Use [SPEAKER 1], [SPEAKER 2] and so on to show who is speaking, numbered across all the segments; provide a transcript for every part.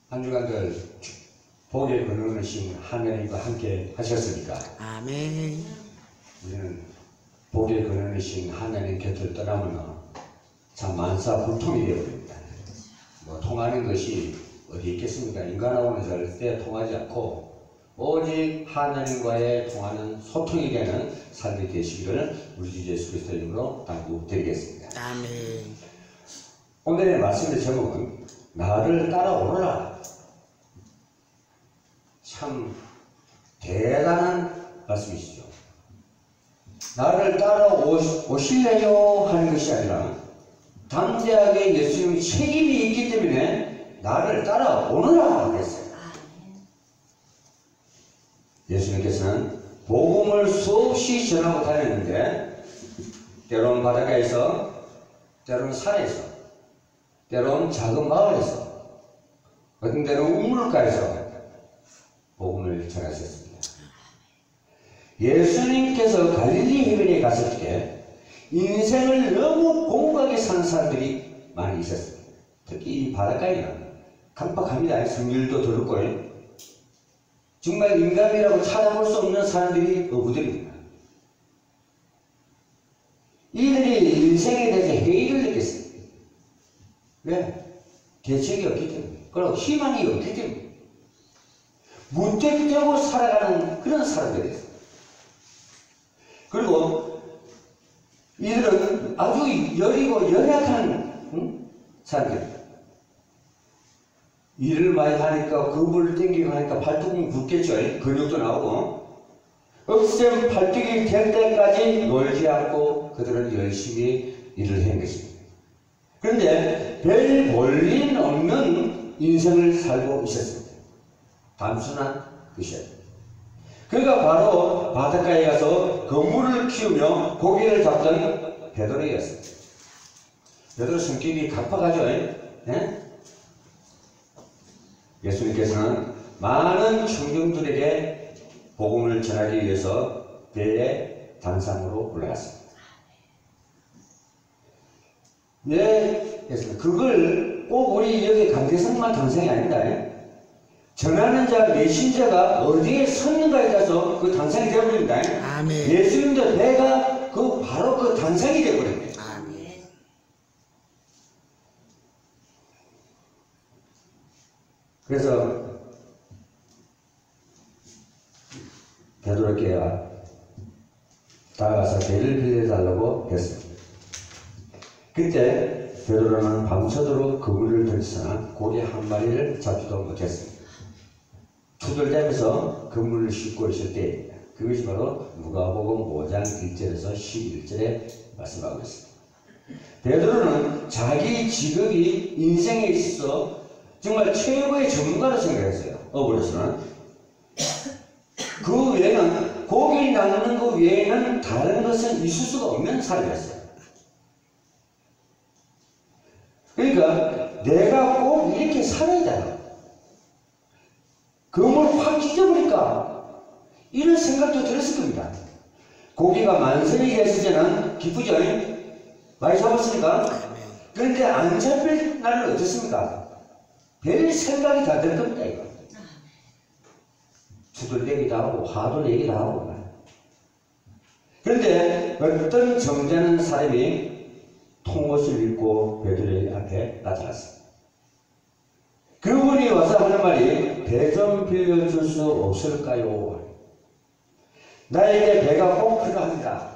[SPEAKER 1] 한 주간들 복의 근원이신 하나님과 함께 하셨으니까
[SPEAKER 2] 아멘.
[SPEAKER 1] 우리는 복의 근원이신 하나님 곁을 떠나면 참 만사불통이 되어버립니다. 뭐 통하는 것이 어디 있겠습니까? 인간하고는 절대 통하지 않고 오직 하나님과의 통하는 소통이 되는 삶이 되시기를 우리 주 예수 그리스도의 이름으로 당부드리겠습니다.
[SPEAKER 2] 아멘.
[SPEAKER 1] 오늘의 말씀의 제목은 나를 따라오너라. 참 대단한 말씀이시죠. 나를 따라오실래요? 하는 것이 아니라 담대하게 예수님의 책임이 있기 때문에 나를 따라오너라 그랬어요. 예수님께서는 복음을 수없이 전하고 다녔는데 때로는 바닷가에서, 때로는 산에서, 때로는 작은 마을에서, 어떤 때는 우물가에서 복음을 전하셨습니다. 예수님께서 갈릴리 해변에 갔을 때 인생을 너무 공고하게 사는 사람들이 많이 있었습니다. 특히 이 바닷가에는 깜빡합니다. 성질도 더럽고 정말 인간이라고 찾아볼 수 없는 사람들이 어부들입니다. 이들이 인생에 대해서 회의를 느꼈습니다. 왜? 대책이 없기 때문에, 그리고 희망이 없기 때문에 무턱대고 살아가는 그런 사람들이었어요. 그리고 이들은 아주 여리고 연약한 사람들입니다. 일을 많이 하니까 겁을 땡기고 하니까 발톱은 굵겠죠. 근육도 나오고 억센 발등이 될 때까지 놀지 않고 그들은 열심히 일을 한 것입니다. 그런데 별 볼일 없는 인생을 살고 있었습니다. 단순한 것이었습니다. 그가 바로 바닷가에 가서 그물을 키우며 고기를 잡던 베드로였습니다. 베드로 성격이 급하죠. 예수님께서는 많은 청중들에게 복음을 전하기 위해서 배에 단상으로 올라갔습니다. 왜? 그걸 꼭 우리 여기 강대상만 단상이 아닙니다. 전하는 자, 메신저가 어디에 섰는가에 따라서 그 단상이 되어버립니다.
[SPEAKER 2] 아멘.
[SPEAKER 1] 예수님도 배가 바로 그 단상이 되어버립니다.
[SPEAKER 2] 아멘.
[SPEAKER 1] 그래서 베드로에게 다가가서 배를 빌려달라고 했습니다. 그때 베드로는 밤새도록 그물을 들이서나 고기 한 마리를 잡지도 못했습니다. 투덜대면서 그물을 싣고 있을 때입니다. 그것이 바로 누가복음 5장 1절에서 11절에 말씀하고 있습니다. 베드로는 자기 직업이 인생에 있어서 정말 최고의 전문가로 생각했어요. 어부로서는. 그 외에는 고기 낚는 것 외에는 다른 것은 있을 수가 없는 사람이었어요. 그러니까 내가 꼭 이렇게 살아야 돼. 그물 확 찢어버릴까? 이런 생각도 들었을 겁니다. 고기가 만선이 됐을 때는 기쁘죠? 많이 잡았으니까. 그런데 안 잡힐 날은 어떻습니까? 별 생각이 다 들 겁니다, 이거. 두들대기도 하고, 화도 내기도 하고. 그런데 어떤 정자는 사람이 통옷을 입고 베드로의 앞에 나타났습니다. 그분이 와서 하는 말이 배 좀 빌려줄 수 없을까요? 나에게 배가 꼭 필요합니다.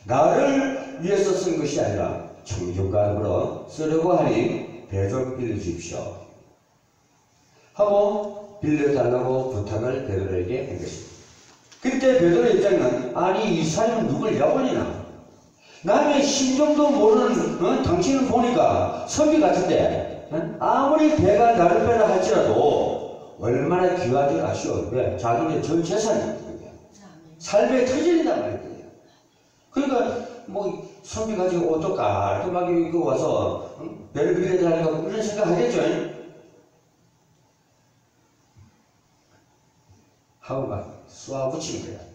[SPEAKER 1] 나를 위해서 쓴 것이 아니라 청중감으로 쓰려고 하니 배 좀 빌려주십시오 하고 빌려달라고 부탁을 베드로에게 한 것입니다. 그때 베드로의 입장은 아니 이 사람은 누굴 야원이나 남의 심정도 모르는 당신을 보니까 선비 같은데 아무리 배가 나를 빼라 할지라도 얼마나 귀한 줄 아시오. 왜? 자기의 전 재산이거든요. 삶의 터전이다 말이에요. 그러니까 뭐 선비 가지고 옷도 깔끔하게 입고 와서 배를 빌려달라고 이런 생각 하겠죠. 하고 막 쏘아붙이는 거야.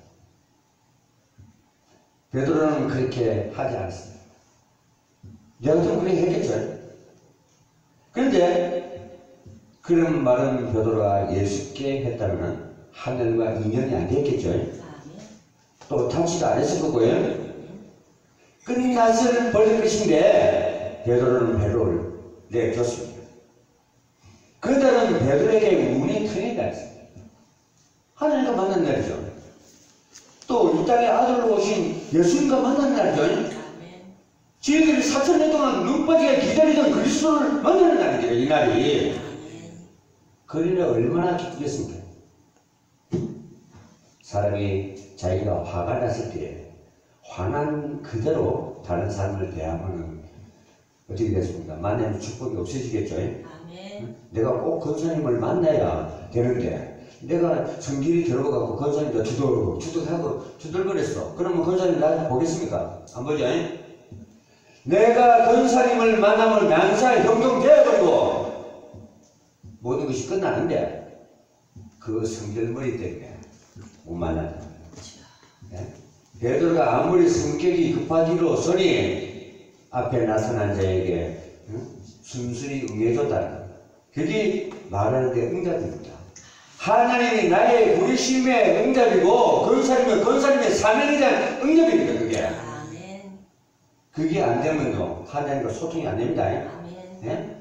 [SPEAKER 1] 베드로는 그렇게 하지 않습니다. 내가 좀 그렇게 했겠죠. 그런데 그런 말은 베드로가 예수께 했다면 하늘과 인연이 안 됐겠죠. 또 타치도 안 했을 거고요. 끝났을 버릴 것인데 베드로는 베드로를 내줬습니다. 그들은 베드로에게 운이 크게 갔습니다. 하나님과 만난 날이죠. 또 이 땅에 아들로 오신 예수님과 만난 날이죠. 저희들이 4000년 동안 눈 빠지게 기다리던 그리스도를 만나는 날이죠. 이 날이. 그러니 얼마나 기쁘겠습니까? 사람이 자기가 화가 났을 때 화난 그대로 다른 사람을 대하면 어떻게 됐습니까? 만나면 축복이 없어지겠죠?
[SPEAKER 2] 아멘.
[SPEAKER 1] 내가 꼭 권사님을 만나야 되는데 내가 성길이 들어가고 권사님도 주도하고 주들거렸어. 그러면 권사님 나 보겠습니까? 안 보죠? 내가 권사님을 만나면 난사 형통되어버리고 모든 것이 끝나는데 그 성질머리 때문에 못 만난다. 네? 베드로가 아무리 성격이 급하기로서니 앞에 나타난 자에게 순순히 응해줬다. 그게 말하는 데 응답입니다. 하나님이 나의 부르심의 응답이고 권사님의 사명에 대한 응답입니다. 그게.
[SPEAKER 2] 아멘.
[SPEAKER 1] 그게 안 되면요 하나님과 소통이 안 됩니다.
[SPEAKER 2] 아멘.
[SPEAKER 1] 네?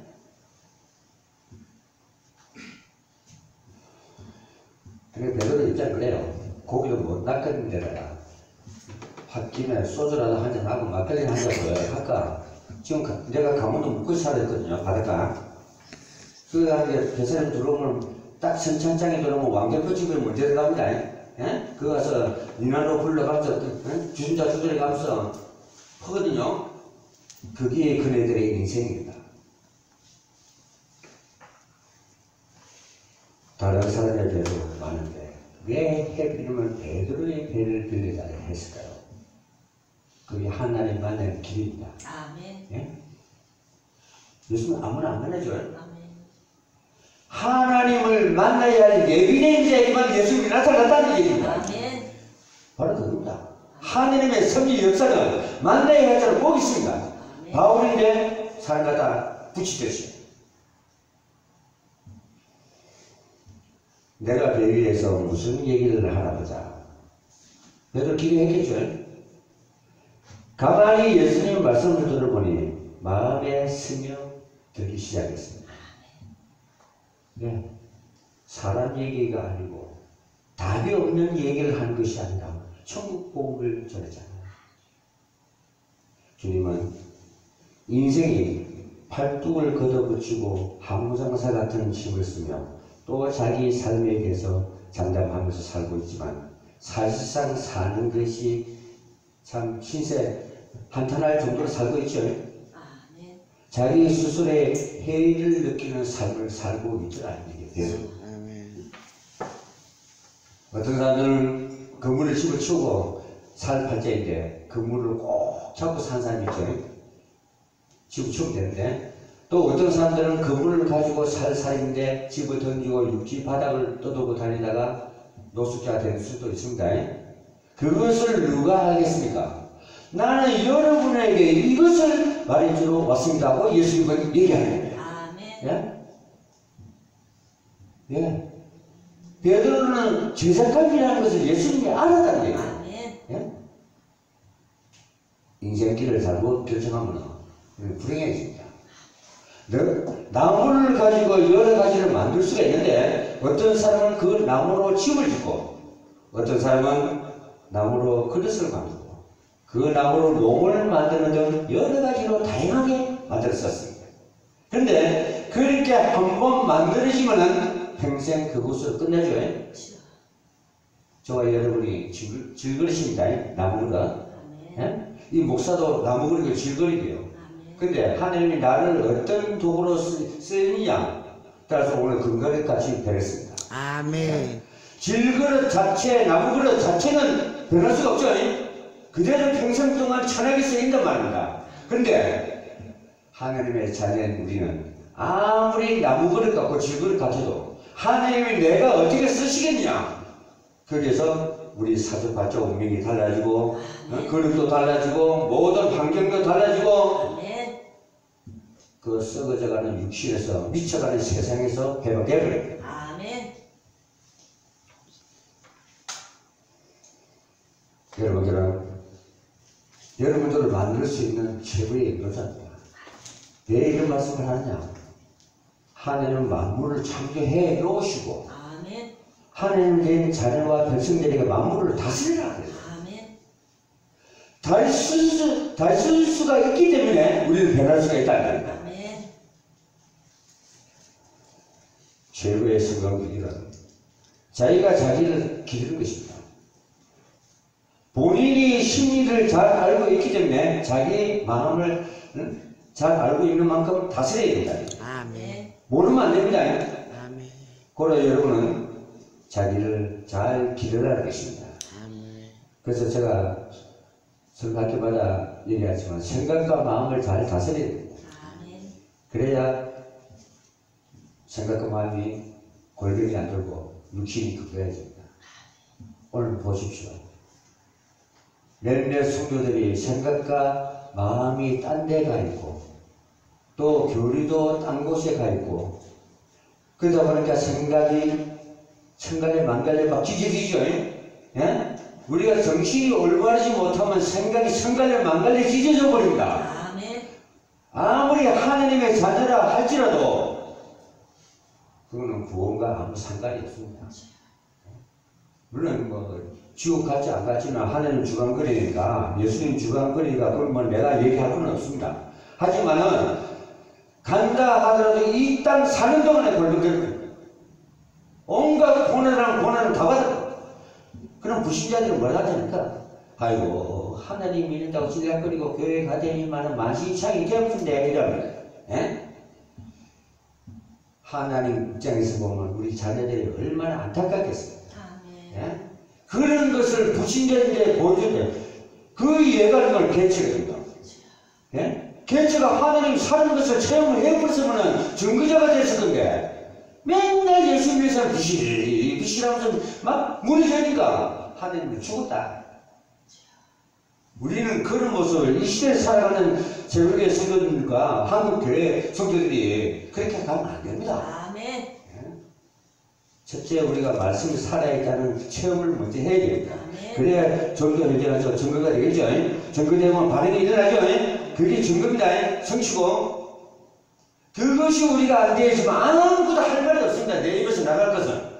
[SPEAKER 1] 그러니까 베드로 입장 그래요. 고기도 못 낚은 데다가 홧김에 소주라도 한잔 하고 막걸리 한잔 할까. 지금 내가 강원도 묵고 살았거든요. 바닷가. 그게 배사님 들어오면 딱 선창장에 들어오면 왕개표집에 먼저 들어갑니다. 예? 그 가서 니나로 불러가면서 주심자 주들에 가면서 하거든요. 그게 그네들의 인생입니다. 다른 사람에 비해서 많은데 왜 해필이면 베드로의 배를 빌려달라 했을까요? 그게 하나님 만나는 길입니다.
[SPEAKER 2] 아멘.
[SPEAKER 1] 예? 예수는 아무나 안 만나죠.
[SPEAKER 2] 아멘.
[SPEAKER 1] 하나님을 만나야 할 예비된 자에게만 예수님이 나타났다는 얘기입니다.
[SPEAKER 2] 아멘.
[SPEAKER 1] 바로 그겁니다. 하나님의 섭리 역사는 만나야 할 자를 꼭 있습니다.
[SPEAKER 2] 아멘.
[SPEAKER 1] 바울인데 사람 갖다 붙이듯이. 내가 베드로에서 무슨 얘기를 하나 보자. 베드로 기도했겠죠. 가만히 예수님 말씀을 들어보니 마음에 스며 들기 시작했습니다. 네. 사람 얘기가 아니고 답이 없는 얘기를 하는 것이 아니라 천국 복음을 전했잖아요. 주님은 인생이 팔뚝을 걷어붙이고 항무장사 같은 힘을 쓰며 또 자기 삶에 대해서 장담하면서 살고 있지만 사실상 사는 것이 참 신세 한탄할 정도로 살고 있죠.
[SPEAKER 2] 아멘.
[SPEAKER 1] 자기 스스로의 해이를 느끼는 삶을 살고 있더라. 이게 어떤 사람들은 그물을 집어치우고 살 팔자인데 그물을 꼭 잡고 산 사람이 있죠. 집어치우면 되는데 또 어떤 사람들은 그물을 가지고 살 사람인데 집을 던지고 육지 바닥을 떠돌고 다니다가 노숙자가 될 수도 있습니다. 그것을 누가 하겠습니까? 나는 여러분에게 이것을 말해주러 왔습니다 하고 예수님은 얘기하는 거예요.
[SPEAKER 2] 아멘.
[SPEAKER 1] 예? 예. 베드로는 제사감이라는 것을 예수님이 알았다는 얘기예요.
[SPEAKER 2] 아멘.
[SPEAKER 1] 예? 인생길을 잘못 결정하면 불행해집니다. 나무를 가지고 여러 가지를 만들 수가 있는데 어떤 사람은 그 나무로 집을 짓고 어떤 사람은 나무로 그릇을 만들고 그 나무로 롱을 만드는 등 여러 가지로 다양하게 만들었었습니다. 그런데 그렇게 한번 만들어지면은 평생 그곳으로 끝내줘요. 저와 여러분이 질그릇입니다. 나무가. 예? 이 목사도 나무 그릇을 질그릇이에요. 근데 하나님이 나를 어떤 도구로 쓰느냐 따라서 오늘 금그릇 같이 변했습니다.
[SPEAKER 3] 아멘.
[SPEAKER 1] 질그릇 자체, 나무 그릇 자체는 변할 수가 없죠. 그대로 평생 동안 천하게 쓰인단 말입니다. 근데 하나님의 자녀인 우리는 아무리 나무 그릇 같고 질그릇 같아도 하나님이 내가 어떻게 쓰시겠냐. 거기에서 우리 사주팔자 운명이 달라지고 그릇도 달라지고 모든 환경도 달라지고 그 썩어져가는 육신에서 미쳐가는 세상에서 회복되어버려요.
[SPEAKER 2] 아멘.
[SPEAKER 1] 여러분들을 만들 수 있는 최고의 인도자입니다. 왜 이런 말씀을 하느냐? 하나님은 만물을 창조해 놓으시고
[SPEAKER 2] 아멘.
[SPEAKER 1] 하나님 된 자녀와 백성들에게 만물을 다스리라 그래요.
[SPEAKER 2] 아멘.
[SPEAKER 1] 잘 쓸 수가 있기 때문에 우리는 변할 수가 있다는 겁니다.
[SPEAKER 2] 아멘.
[SPEAKER 1] 최고의 성공기는 자기가 자기를 기르는 것입니다. 본인이 심리를 잘 알고 있기 때문에 자기 마음을 잘 알고 있는 만큼 다스려야 된다.
[SPEAKER 2] 아멘.
[SPEAKER 1] 모르면 안 됩니다.
[SPEAKER 3] 아멘.
[SPEAKER 1] 그러나 여러분은 자기를 잘 기르라는 것입니다.
[SPEAKER 3] 아멘.
[SPEAKER 1] 그래서 제가 설교할 때마다 얘기하지만 생각과 마음을 잘 다스려야 됩니다.
[SPEAKER 2] 아멘.
[SPEAKER 1] 그래야 생각과 마음이 골병이 안 들고 육신이 급해집니다. 오늘 보십시오. 몇몇 성도들이 생각과 마음이 딴 데 가 있고 또 교리도 딴 곳에 가 있고 그러다 보니까 생각에 망갈려 막 찢어지죠. 예? 우리가 정신이 올바르지 못하면 생각이 성갈려 망갈려 찢어져 버립니다.
[SPEAKER 2] 아멘.
[SPEAKER 1] 아무리 하나님의 자녀라 할지라도 그거는 구원과 아무 상관이 없습니다. 물론 뭐 지옥 갈지 안 갈지는 하나님 주관거리니까 예수님 주관거리니까 그건 뭐 내가 얘기할 건 없습니다. 하지만은 간다 하더라도 이 땅 사는 동안에 골병거려요. 온갖 고난을 다 받아요. 그럼 불신자들은 뭐라 하니까 아이고 하나님 믿는다고 질락거리고 교회 가더니만은 만신창이 개없는데 이러면 예? 하나님 입장에서 보면 우리 자녀들이 얼마나 안타깝겠어요.
[SPEAKER 2] 아멘.
[SPEAKER 1] 예? 그런 것을 불신자인데 보여주는데 그 예가림을 개체거든요. 예? 개체가 하나님 사는 것을 체험을 해버렸으면 증거자가 됐을 건데 맨날 예수 믿는 사람 비실하면서 막 무너지니까 하나님은 죽었다. 우리는 그런 모습을 이 시대에 살아가는 세계 성도들과 한국교회 성도들이 그렇게 가면 안 됩니다.
[SPEAKER 2] 아멘.
[SPEAKER 1] 첫째 우리가 말씀을 살아있다는 체험을 먼저 해야 됩니다.
[SPEAKER 2] 아멘.
[SPEAKER 1] 그래야 전도 현장에서 증거가 되겠죠. 증거되면 반응이 일어나죠. 그게 증거입니다. 성취고 그것이 우리가 안 되지만 아무것도 할 말이 없습니다. 내 입에서 나갈 것은.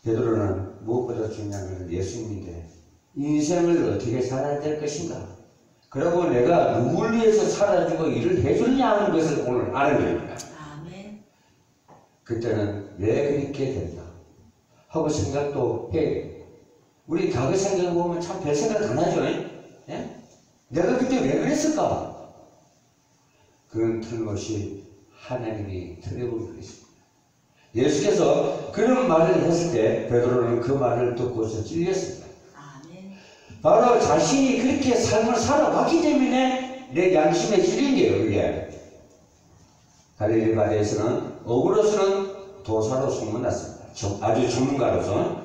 [SPEAKER 1] 베드로는 무엇보다 중요한 것은 예수님인데 인생을 어떻게 살아야 될 것인가. 그리고 내가 누굴 위해서 살아주고 일을 해주느냐 하는 것을 오늘 아는 겁니다.
[SPEAKER 2] 아멘.
[SPEAKER 1] 그때는 왜 그렇게 됐나 하고 생각도 해요. 우리 과거 생각해보면 참 별 생각 안 하죠. 예? 내가 그때 왜 그랬을까? 그건 틀림없이 하나님이 틀어본 것입니다. 예수께서 그런 말을 했을 때 베드로는 그 말을 듣고서 찔렸습니다.
[SPEAKER 2] 아멘.
[SPEAKER 1] 바로 자신이 그렇게 삶을 살아왔기 때문에 내 양심에 찔린 게요. 그게 갈릴리 바다에서는 어부로서는 도사로 소문났습니다. 아주 전문가로서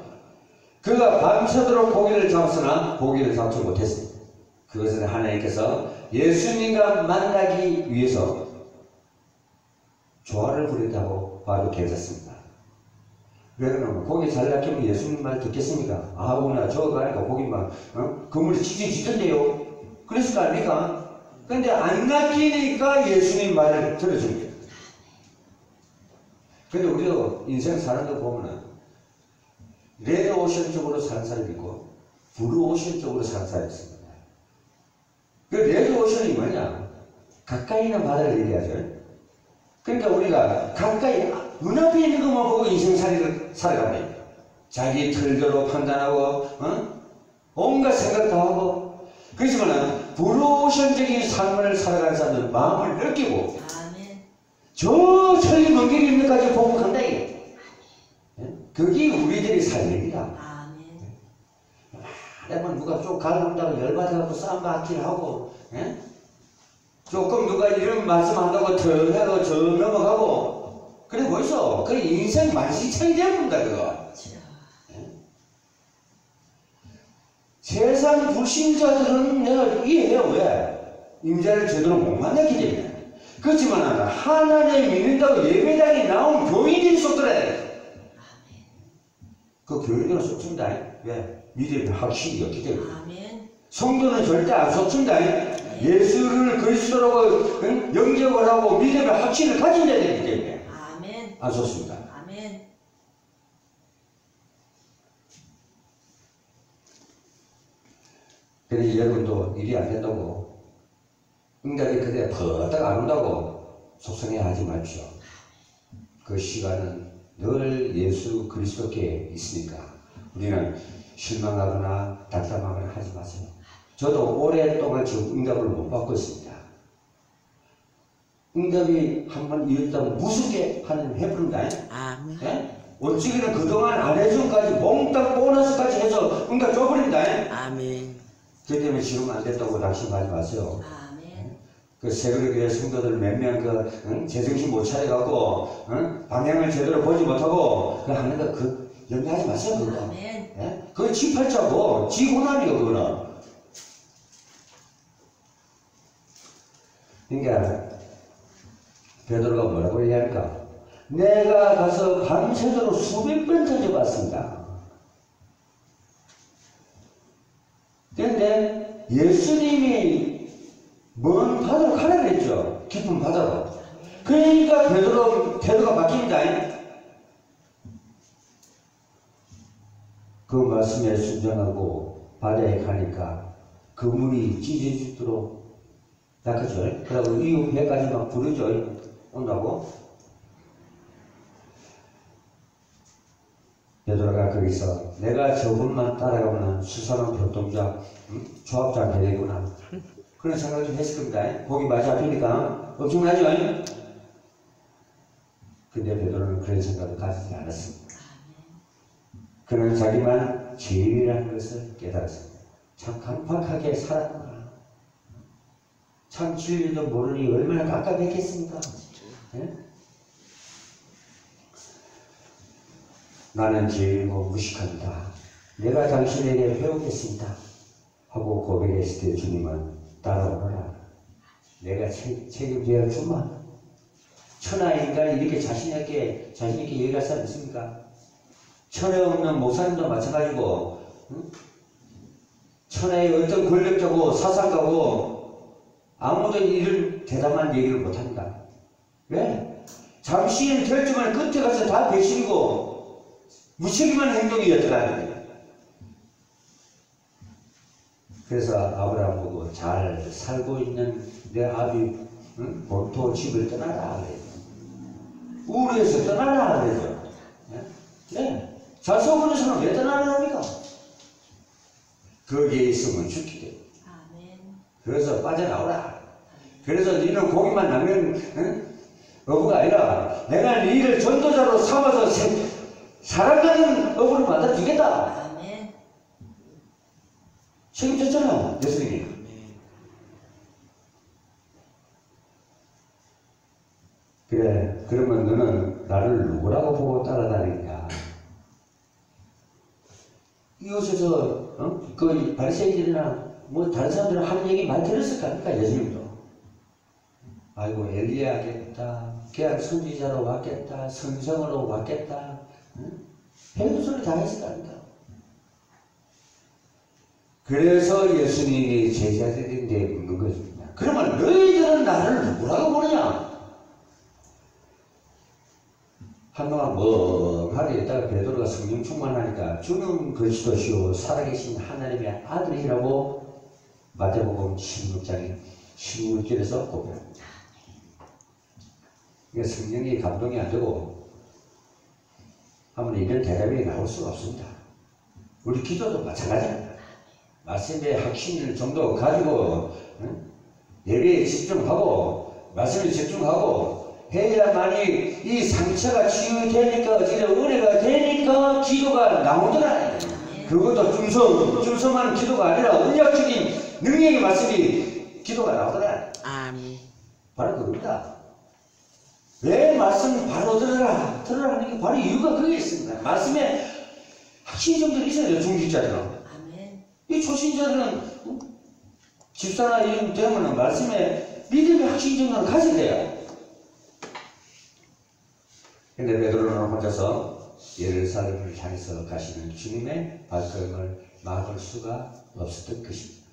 [SPEAKER 1] 그가 밤새도록 고기를 잡았으나 고기를 잡지 못했습니다. 그것은 하나님께서 예수님과 만나기 위해서 조화를 부린다고 봐도 괜찮습니다. 왜 그러면 고기 잘 낚이면 예수님 말 듣겠습니까? 아구나 저거 가니까 고기만 그물이 찢어지던데요. 그랬을 거 아닙니까? 근데 안 낚이니까 예수님 말을 들어줍니다. 근데 우리도 인생 사는 거 보면은 레드오션 쪽으로 사는 사람이 있고 블루오션 쪽으로 사는 사람이 있습니다. 그 레드오션이 뭐냐? 가까이 있는 바다를 얘기하죠. 그러니까 우리가 가까이 눈앞에 있는 것만 보고 인생살이를 살아갑니다. 자기 틀대로 판단하고 온갖 생각 다 하고 그렇지만 블루오션적인 삶을 살아가는 사람들은 마음을 느끼고
[SPEAKER 2] 아멘.
[SPEAKER 1] 저 천리 먼 길 있는 데까지 보고 간다 이게. 그게 우리들의 삶입니다.
[SPEAKER 2] 아멘.
[SPEAKER 1] 내가 누가 좀 갈라온다고 열받아갖고 쌈바퀴를 하고 조금 누가 이런 말씀한다고 더 해도 저 넘어가고 그래 보이소. 그 인생 만신창이 되어본다 그거. 세상 불신자들은 내가 이해해요. 왜? 임자를 제대로 못 만났기 때문에. 그렇지만 하나님 믿는다고 예배당에 나온 교인들이 속더래. 그 교인들은 속습니다. 왜? 믿음의 확신이 없기 때문에.
[SPEAKER 2] 아멘.
[SPEAKER 1] 성도는 절대 안 속습니다. 예수를 그리스도라고 영접을 하고 믿음의 확신을 가진 자들이기 때문에.
[SPEAKER 2] 아멘.
[SPEAKER 1] 안 속습니다.
[SPEAKER 2] 아멘.
[SPEAKER 1] 그래서 여러분도 일이 안 된다고 응답이 그대 버딱 안 온다고 속상해 하지 마십시오. 그 시간은 늘 예수 그리스도께 있으니까 우리는 실망하거나 답답하거나 하지 마세요. 저도 오랫동안 지금 응답을 못 받고 있습니다. 응답이 한번 이었다면 무섭게 하나님 해부른다.
[SPEAKER 3] 아멘.
[SPEAKER 1] 예? 원칙에는 그동안 안 해준까지 몽땅 보너스까지 해서 응답 줘버린다.
[SPEAKER 3] 아멘.
[SPEAKER 1] 그 때문에 지금 안 됐다고 낙심하지 마세요.
[SPEAKER 2] 아멘.
[SPEAKER 1] 그 새벽에 성도들 몇 명 제정신 못 차려갖고 방향을 제대로 보지 못하고 그 하는 거 그 염려하지 마세요. 그거.
[SPEAKER 2] 아멘.
[SPEAKER 1] 예? 그거 지 팔자고 지 고난이요 그거는. 그러니까 베드로가 뭐라고 얘기할까? 내가 가서 밤새도록 수백 번 던져봤습니다. 그런데 예수님이 먼 바다로 가라 그랬죠. 깊은 바다로. 그러니까 베드로가 바뀝니다. 그 말씀에 순종하고 바다에 가니까 그 물이 찢어지도록 닦아줘요. 그러고 이후 배까지 막 부르죠. 온다고. 베드로가 거기서 내가 저분만 따라가면 수사랑 교통자 조합장 되겠구나 그런 생각을 좀 했을 겁니다. 거기 맞이 앞이니까 엄청나죠? 근데 베드로는 그런 생각을 가지지 않았습니다. 그는 자기만 죄인이라는 것을 깨달았습니다. 참 강팍하게 살았구나. 참 진리도 모르니 얼마나 깝깝했겠습니까? 네? 나는 죄인이고 무식합니다. 내가 당신에게 회오겠습니다. 하고 고백했을 때 주님은 따라오너라. 내가 책임져야 주마. 천하 인간이 이렇게 자신있게 얘기할 사람 있습니까? 천하에 없는 목사님도 마찬가지고 천하의 어떤 권력자고 사상가고 아무도 이런 대담한 얘기를 못합니다. 왜? 잠시의 결정을 끝에 가서 다 배신이고 무책임한 행동이었더라는 거예요. 그래서 아브라함 보고 잘 살고 있는 내 아비 본토 집을 떠나라 그래요. 우르에서 떠나라 그래요. 네. 잘 살고 있는 사람 왜 떠나라 합니까? 거기에 있으면 죽기 때문에.
[SPEAKER 2] 아멘.
[SPEAKER 1] 그래서 빠져나오라. 그래서 너는 고기만 남는 어부가 아니라 내가 너희를 전도자로 삼아서 사랑하는 어부를 만들어주겠다.
[SPEAKER 2] 아멘.
[SPEAKER 1] 책임졌잖아, 예수님이. 그래, 그러면 너는 나를 누구라고 보고 따라다니냐? 이곳에서, 그 바리새인들이나 뭐 다른 사람들은 하는 얘기 많이 들었을 거 아닙니까, 예수님도. 아이고, 엘리야겠다. 그냥 선지자로 왔겠다. 성성으로 왔겠다. 별거 소리 다 했을 거 아닙니까? 그래서 예수님이 제자들인데 묻는 것입니다. 그러면 너희들은 나를 누구라고 보느냐? 한동안 멍하게 있다가 베드로가 성령 충만하니까 주는 그리스도시요 살아계신 하나님의 아들이라고 마태복음 16장에 16절에서 고백합니다. 그러니까 성령이 감동이 안 되고 하면 이런 대답이 나올 수가 없습니다. 우리 기도도 마찬가지입니다. 말씀의 확신을 정도 가지고 예배에 집중하고 말씀에 집중하고 해야만이 이 상처가 치유되니까 어떻게 은혜가 되니까 기도가 나오더라. 그것도 중성한 기도가 아니라 은약적인 능력의 말씀이 기도가 나오더라.
[SPEAKER 3] 아멘.
[SPEAKER 1] 바로 그겁니다. 왜 말씀 바로 들으라 하는 게 바로 이유가 그게 있습니다. 말씀에 확신이 좀 더 있어야 돼요. 중직자들은.
[SPEAKER 2] 아멘.
[SPEAKER 1] 이 초신자들은 집사나 이런 되면은 말씀에 믿음의 확신 정도는 가져야 돼요. 근데 베드로는 혼자서 예루살렘을 향해서 가시는 주님의 발걸음을 막을 수가 없었던 것입니다.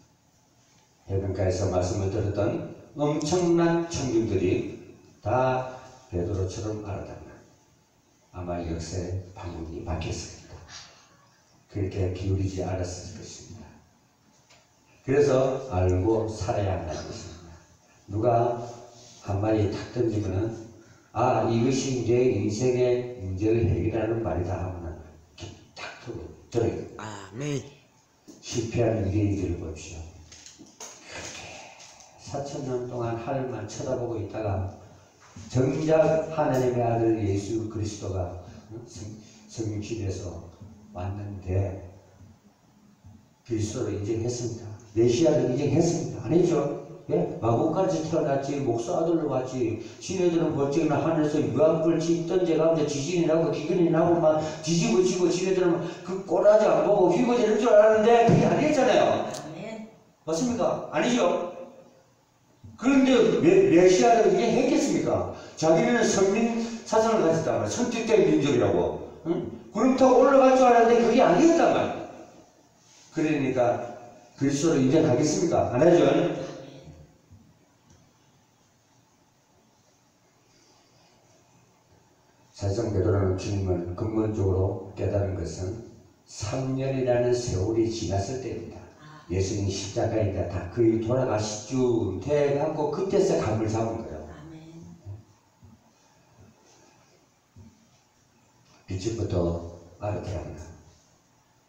[SPEAKER 1] 해변가에서 말씀을 들었던 엄청난 청중들이 다 베드로처럼 알아듣는 아마 역사의 방문이 바뀌었습니다. 그렇게 기울이지 않았을 것입니다. 그래서 알고 살아야 한다는 것입니다. 누가 한마디 탁 던지면은 이것이 내 인생의 문제를 해결하는 말이다 하면은 탁 들어요.
[SPEAKER 3] 아멘.
[SPEAKER 1] 실패한 유대인들을 보십시오. 4,000년 동안 하늘만 쳐다보고 있다가 정작 하나님의 아들 예수 그리스도가 성육신에서 왔는데 그리스도를 인정했습니다. 메시아를 인정했습니다. 아니죠? 예? 마곡간에서 태어났지, 목사 아들로 왔지, 지네들은 벌쩍이나 하늘에서 유황불 던져 가면서 지진이 나고 기근이 나고 막 뒤집어지고 지네들은 그 꼬라지 안 보고 휘고지는 줄 알았는데 그게 아니었잖아요.
[SPEAKER 2] 아멘.
[SPEAKER 1] 맞습니까? 아니죠? 그런데 메시아를 인정했겠습니까? 자기는 선민 사상을 가졌단 말이야. 선택된 민족이라고. 응? 구름 타고 올라갈 줄 알았는데 그게 아니었단 말이야. 그러니까 그리스도를 인정하겠습니까? 안 하죠? 사실상 베드로는 주님을 근본적으로 깨달은 것은 3년이라는 세월이 지났을 때입니다. 예수님 십자가에 다 거의 돌아가실 쯤 돼갖고 그때서 감을 잡은 거예요.
[SPEAKER 2] 아멘.
[SPEAKER 1] 일찍부터 알아들었나.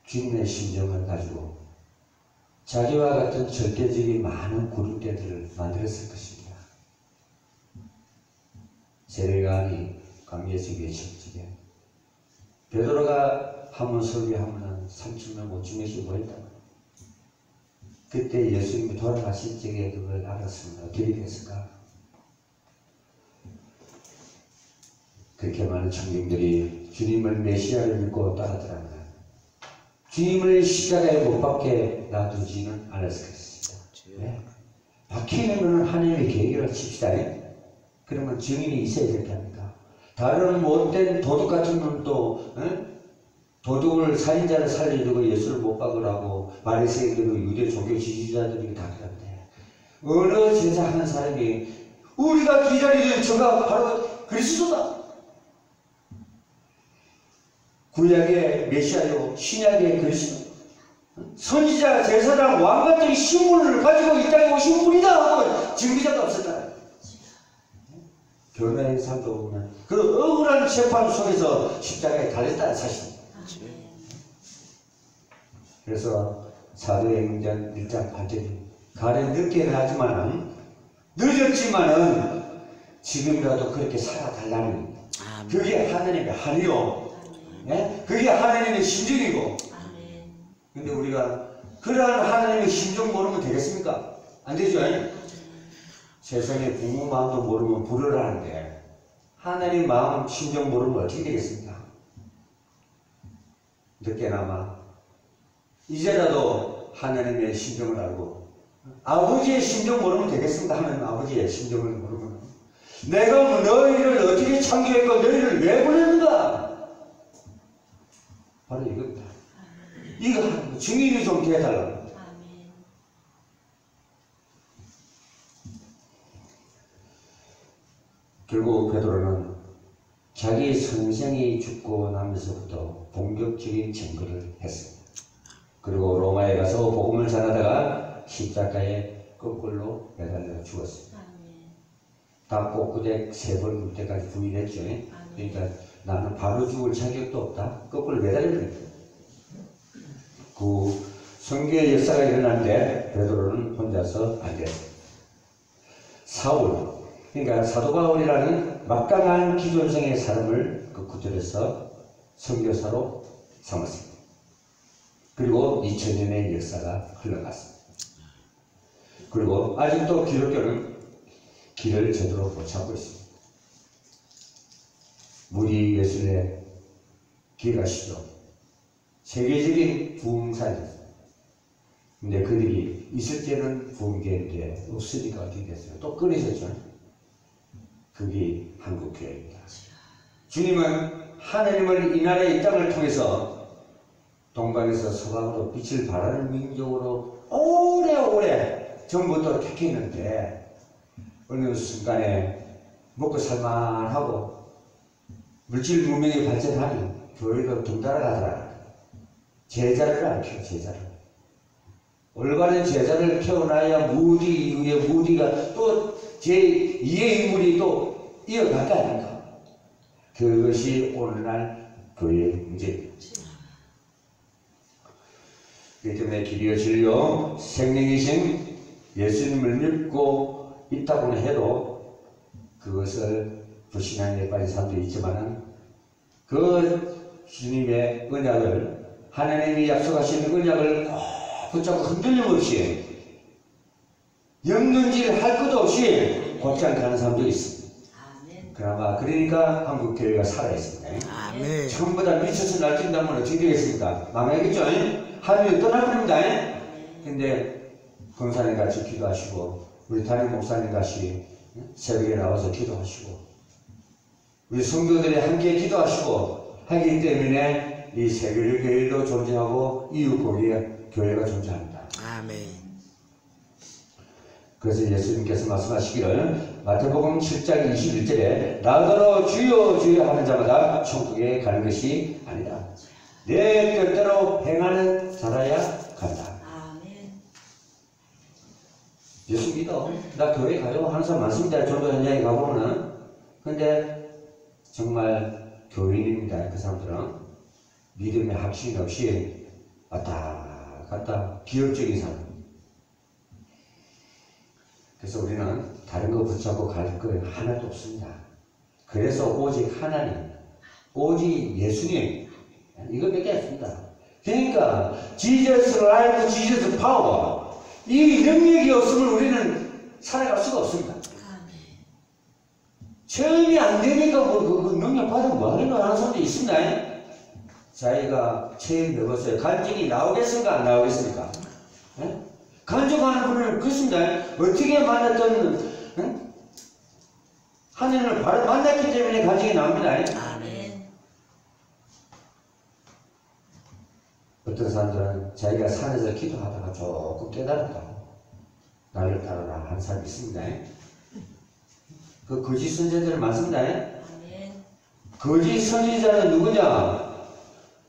[SPEAKER 1] 주님의 심정을 가지고 자기와 같은 절대적인 많은 구름대들을 만들었을 것입니다. 세례요한이 광야지기에 칠지게 베드로가 한번 설교하면 3,000명 5,000명씩 모였다. 그때 예수님이 돌아가실 적에 그걸 알았으면 어떻게 됐을까? 그렇게 많은 청중들이 주님을 메시아를 믿고 따르더라면 주님을 십자가에 못 박게 놔두지는 않았을 것입니다. 네? 박히려면 하나님의 계획을 칩시다. 그러면 증인이 있어야 될 게 아닙니까? 다른 못된 도둑 같은 놈도 도둑을 살인자를 살려주고 예수를 못 박으라고 바리새인들도 유대 종교 지지자들이 다 그런데 어느 제사하는 사람이 우리가 기다리는 저가 바로 그리스도다. 구약의 메시아요 신약의 그리스도 선지자 제사장 왕 같은 신분을 가지고 이 땅에 오신 분이다 하고 증거자가 없었다. 교회의 삶도 보면 그 억울한 재판 속에서 십자가에 달렸다는 사실입니다. 그래서 사도행전 1장 8절이 가령 늦게는 하지만은 늦었지만은 지금이라도 그렇게 살아달라는 그게 하나님의 한이요. 네? 그게 하나님의 심정이고. 근데 우리가 그러한 하나님의 심정 모르면 되겠습니까? 안 되죠? 세상에 부모 마음도 모르면 불을 하는데 하나님 마음 심정 모르면 어떻게 되겠습니까? 늦게나마 이제라도 하나님의 심정을 알고 아버지의 심정 모르면 되겠습니까? 하나님 아버지의 심정을 모르면 내가 너희를 어떻게 창조했고 너희를 왜 보냈는가? 바로 이겁니다. 이거 증인이 좀 돼달라고. 결국 베드로는 자기 선생이 죽고 나면서부터 본격적인 증거를 했습니다. 그리고 로마에 가서 복음을 전하다가 십자가에 거꾸로 매달려 죽었습니다. 닭꼬꾸대 3번 물 때까지 부인했죠. 그러니까 나는 바로 죽을 자격도 없다. 거꾸로 매달립니다. 그 성교의 역사가 일어났는데 베드로는 혼자서 안 됐습니다. 사울, 그러니까 사도 바울이라는 막강한 기존성의 사람을 그 구절에서 선교사로 삼았습니다. 그리고 2000년의 역사가 흘러갔습니다. 그리고 아직도 기독교는 길을 제대로 못 찾고 있습니다. 무리 예술의 기가시죠. 세계적인 부흥사입니다. 근데 그들이 있을 때는 붕괴인데 없으니까 어떻게 됐어요? 또 끊어졌죠. 그게 한국교회입니다. 주님은 하나님을 이 나라의 이 땅을 통해서 동방에서 서방으로 빛을 발하는 민족으로 오래오래 전부터 택했는데 어느 순간에 먹고 살만하고 물질 문명이 발전하니 교회도 덩달아가더라. 제자를 안 키워, 제자를. 올바른 제자를 키워놔야 무디 이후에 무디가 또 제2의 인물이 또 이어갈 거 아닙니까? 그것이 오늘날 교회의 문제입니다. 그렇기 때문에 길이요 진리요 생명이신 예수님을 믿고 있다고는 해도 그것을 불신앙에 빠진 사람도 있지만은 그 주님의 언약을 하나님이 약속하신 언약을 꼭 붙잡고 흔들림 없이 영론질 할 것도 없이 곧장 가는 사람도 있습니다. 그나마 그러니까 한국교회가 살아있습니다.
[SPEAKER 3] 아멘.
[SPEAKER 1] 전부 다 미쳐서 날뛴다면 어떻게 되겠습니까? 망하겠죠? 하늘이 떠나버립니다. 근데 권사님 같이 기도하시고 우리 담임 목사님 같이 새벽에 나와서 기도하시고 우리 성도들이 함께 기도하시고 하기 때문에 이 세계의 교회도 존재하고 이웃 교회가 존재합니다.
[SPEAKER 3] 아멘.
[SPEAKER 1] 그래서 예수님께서 말씀하시기를 마태복음 7장 21절에 나더러 주여 주여 하는 자마다 천국에 가는 것이 아니다. 내 뜻대로 행하는 자라야 간다. 예수 믿어. 나 교회 가요 하는 사람 많습니다. 전도 현장에 가보면은. 근데 정말 교인입니다. 그 사람들은 믿음의 확신 없이 왔다 갔다 기업적인 사람. 그래서 우리는 다른 거 붙잡고 갈 거 하나도 없습니다. 그래서 오직 하나님, 오직 예수님, 이거밖에 없습니다. 그러니까 Jesus life, Jesus power, 이 능력이 없으면 우리는 살아갈 수가 없습니다. 체험이 안 되니까 그 능력 받으면 뭐 하는 거 하는 사람도 있습니다. 자기가 체험해보세요. 간증이 나오겠습니까? 안 나오겠습니까? 간증하는 분은 그렇습니다. 어떻게 만났던 하나님을 바로 만났기 때문에 간증이 나옵니다.
[SPEAKER 2] 아멘.
[SPEAKER 1] 어떤 사람들은 자기가 산에서 기도하다가 조금 깨달았다고 나를 따르라 하는 사람이 있습니다. 그 거짓 선지자들 많습니다.
[SPEAKER 2] 아멘.
[SPEAKER 1] 거짓 선지자는 누구냐?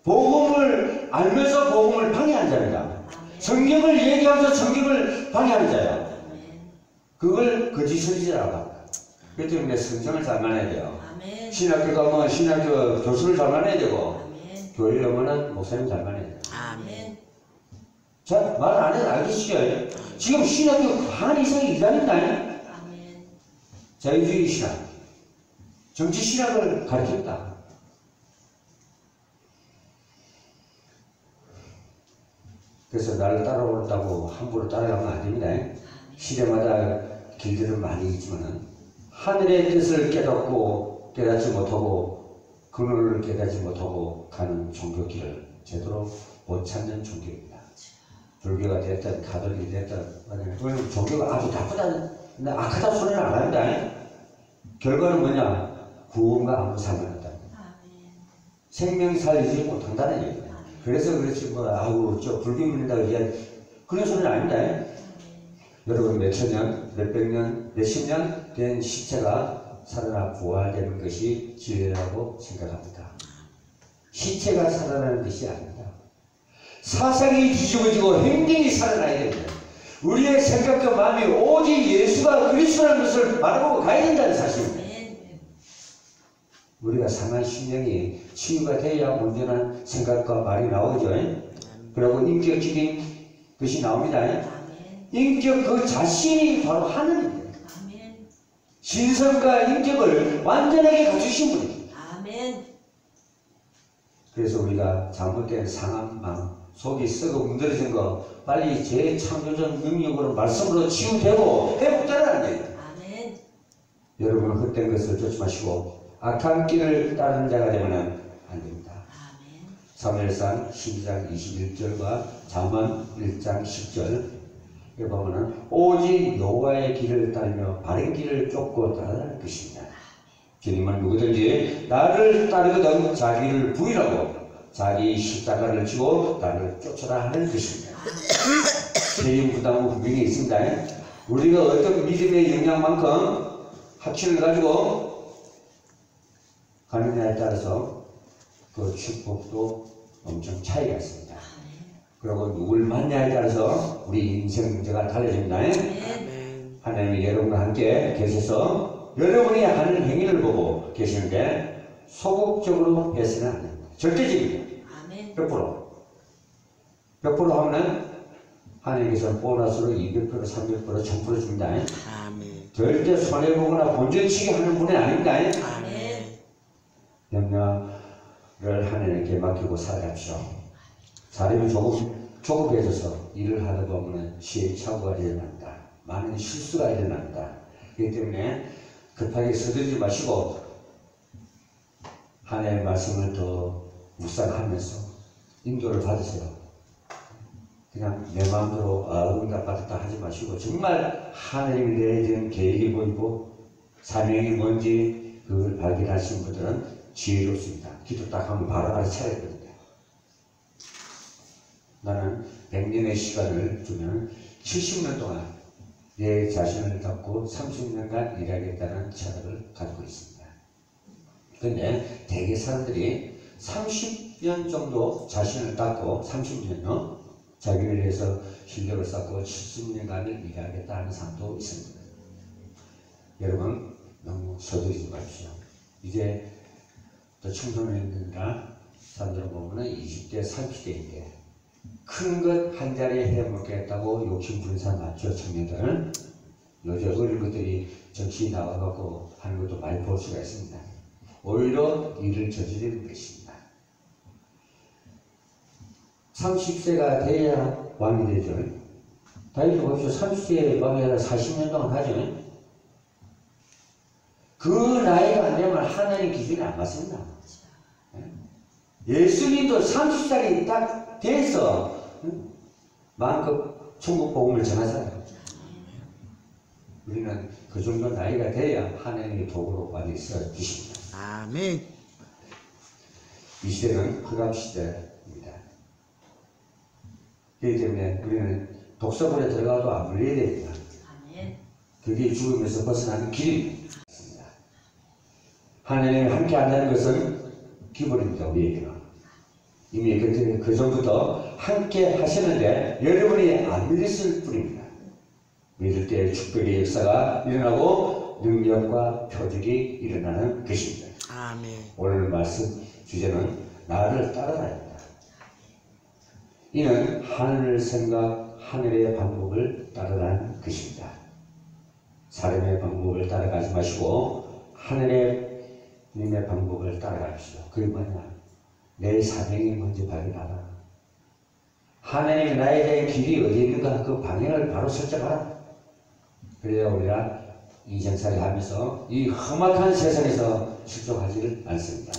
[SPEAKER 1] 복음을 알면서 복음을 방해하는 자입니다. 성경을 얘기하면서 성경을 방해하는 자예요. 그걸 거짓 선지자라고 합니다. 그렇기 때문에 성경을 잘 만나야 돼요.
[SPEAKER 2] 아멘.
[SPEAKER 1] 신학교 가면 신학교 교수를 잘 만나야 되고
[SPEAKER 2] 아멘.
[SPEAKER 1] 교회 오면은 목사님 잘 만나야 돼요.
[SPEAKER 2] 아멘.
[SPEAKER 1] 자, 말 안 해도 알겠시죠? 지금 신학교 반 이상이 이단입니다.
[SPEAKER 2] 아멘.
[SPEAKER 1] 자유주의 신학, 정치 신학을 가르칩니다. 그래서 나를 따라오겠다고 함부로 따라가면 안 됩니다. 시대마다 길들은 많이 있지만 하늘의 뜻을 깨닫지 못하고 근원을 깨닫지 못하고 가는 종교길을 제대로 못 찾는 종교입니다. 불교가 됐든 가톨릭이 됐든 그건 종교가 아주 나쁘다는 악하다 소리는 안 합니다. 결과는 뭐냐? 구원과 아무 상관없다. 생명 살리지 못한다는 얘기입니다. 그래서 그렇지 저 불교 믿는다고 얘기한 그런 소리는 아닙니다. 여러분 몇천 년, 몇백 년, 몇십 년 된 시체가 살아나 부활되는 것이 진리라고 생각합니다. 시체가 살아나는 것이 아닙니다. 사상이 뒤집어지고 행동이 살아나야 됩니다. 우리의 생각과 마음이 오직 예수가 그리스도라는 것을 바라보고 가야 된다는 사실입니다. 우리가 상한 심령이 치유가 돼야 온전한 생각과 말이 나오죠. 그리고 인격적인 것이 나옵니다. 인격 그 자신이 바로 하나님입니다. 신성과 인격을 완전하게 갖추신 분입니다. 그래서 우리가 잘못된 상한 마음, 속이 썩어 문드러진 거 빨리 재창조적 능력으로 말씀으로 치유되고 회복되라는 거예요. 여러분은 헛된 것을 쫓지 마시고 악한 길을 따르는 자가 되면 안 됩니다. 사무엘상 12장 21절과 잠언 1장 10절 에 보면은 오직 여호와의 길을 따르며 바른 길을 쫓고 따라갈 것입니다. 주님은 누구든지 나를 따르거든 자기를 부인하고 자기 십자가를 지고 나를 쫓아라 하는 것입니다. 책임 부담은 분명히 있습니다. 우리가 어떤 믿음의 영향만큼 확신을 가지고 가느냐에 따라서 그 축복도 엄청 차이가 있습니다. 그리고 누굴 만나에 따라서 우리 인생 문제가 달라집니다. 하나님이 여러분과 함께 계셔서 여러분이 하는 행위를 보고 계시는데 소극적으로 해서는 안 됩니다. 절대적입니다. 100%. 100% 하면 하나님께서 보너스로 200%, 300%, 1000% 줍니다. 절대 손해보거나 본전치기 하는 분이 아닙니다. 염려를 하나님께 맡기고 살아갑시오. 사람이 조급해져서 일을 하다 보면 시행착오가 일어납니다. 많은 실수가 일어납니다. 그렇기 때문에 급하게 서두르지 마시고 하나님의 말씀을 더 묵상하면서 인도를 받으세요. 그냥 내 마음대로 응답 받았다 하지 마시고 정말 하나님이 내준 계획이 보이고 사명이 뭔지 그걸 발견하신 분들은 지혜롭습니다. 기도 딱 하면 바로 알아서 차렸거든요. 나는 100년의 시간을 주면 70년 동안 내 자신을 갖고 30년간 일하겠다는 생각을 갖고 있습니다. 그런데 대개 사람들이 30년 정도 자신을 닦고 30년요 자기를 위해서 실력을 쌓고 70년간을 일하겠다 하는 사람도 있습니다. 여러분 너무 서두르지 마십시오. 이제 또 청소년들이나 사람들을 보면 20대, 30대인데 큰 것 한 자리에 해먹겠다고 욕심 부린 사람 많죠, 청년들. 요즘 어린 것들이 정치에 나와갖고 하는 것도 많이 볼 수가 있습니다. 오히려 일을 저지르는 것입니다. 30세가 돼야 왕이 되죠. 다윗이 보십시오. 30세에 왕이 아니라 40년 동안 하죠. 그 나이가 안 되면 하나님 기준이 안 맞습니다. 예수님도 30살이 딱 돼서 마음껏 천국 복음을 전하잖아요. 우리는 그 정도 나이가 돼야 하나님의 도구로 많이 써주십니다.
[SPEAKER 3] 아멘.
[SPEAKER 1] 이 시대는 흑암 시대입니다. 그렇기 때문에 우리는 독서본에 들어가도 안 물려야 됩니다. 그게 죽음에서 벗어나는 길입니다. 하나님이 함께 한다는 것은 기본입니다. 우리에게는. 이미 그 전부터 함께 하시는데 여러분이 안 믿으실 뿐입니다. 믿을 때 축복의 역사가 일어나고 능력과 표적이 일어나는 것입니다.
[SPEAKER 3] 아멘.
[SPEAKER 1] 오늘 말씀 주제는 나를 따라다닙니다. 이는 하늘 생각, 하늘의 방법을 따라가는 것입니다. 사람의 방법을 따라가지 마시고 하늘의 님의 방법을 따라가십시오. 그게 뭐냐? 내 사명이 뭔지 발견하라. 하나님이 나에 대한 길이 어디 있는가 그 방향을 바로 설정하라. 그래야 우리가 인생살이 하면서 이 험악한 세상에서 실족하지를 않습니다.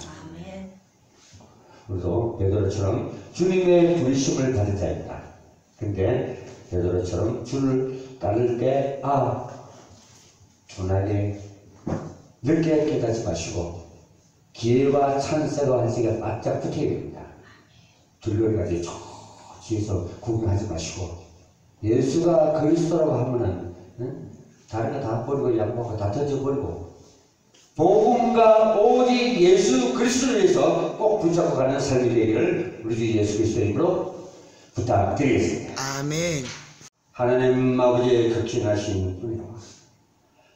[SPEAKER 1] 우리도 베드로처럼 주님의 부르심을 받은 자입니다. 근데 베드로처럼 주를 따를 때 준하게 늦게 깨닫지 마시고 기회와 찬스가 한시가 바짝 붙어야 됩니다. 둘러리까지 뒤에서 구경하지 마시고 예수가 그리스도라고 하면은 다른 거 다 버리고 양보하고 다 던져버리고 복음과 오직 예수 그리스도를 위해서 꼭 붙잡고 가는 삶이 되기를 우리 주 예수 그리스도의 이름으로 부탁드리겠습니다.
[SPEAKER 3] 아멘.
[SPEAKER 1] 하나님 아버지의 극진하신 분이요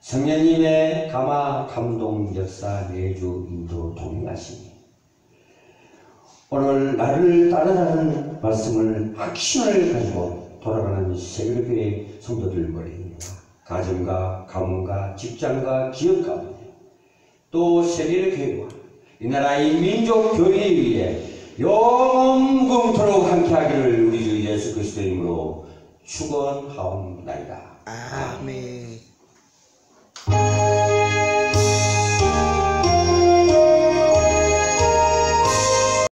[SPEAKER 1] 성령님의 감화 감동 역사 내주 인도 동행하시니 오늘 나를 따르라는 말씀을 확신을 가지고 돌아가는 세계교회 성도들 머리와 가정과 가문과 직장과 기업 가운데 또 세계교회와 이 나라의 민족 교회에 위해 영원토록 함께하기를 우리 주 예수 그리스도의 이름으로 축원하옵나이다.
[SPEAKER 3] 아멘.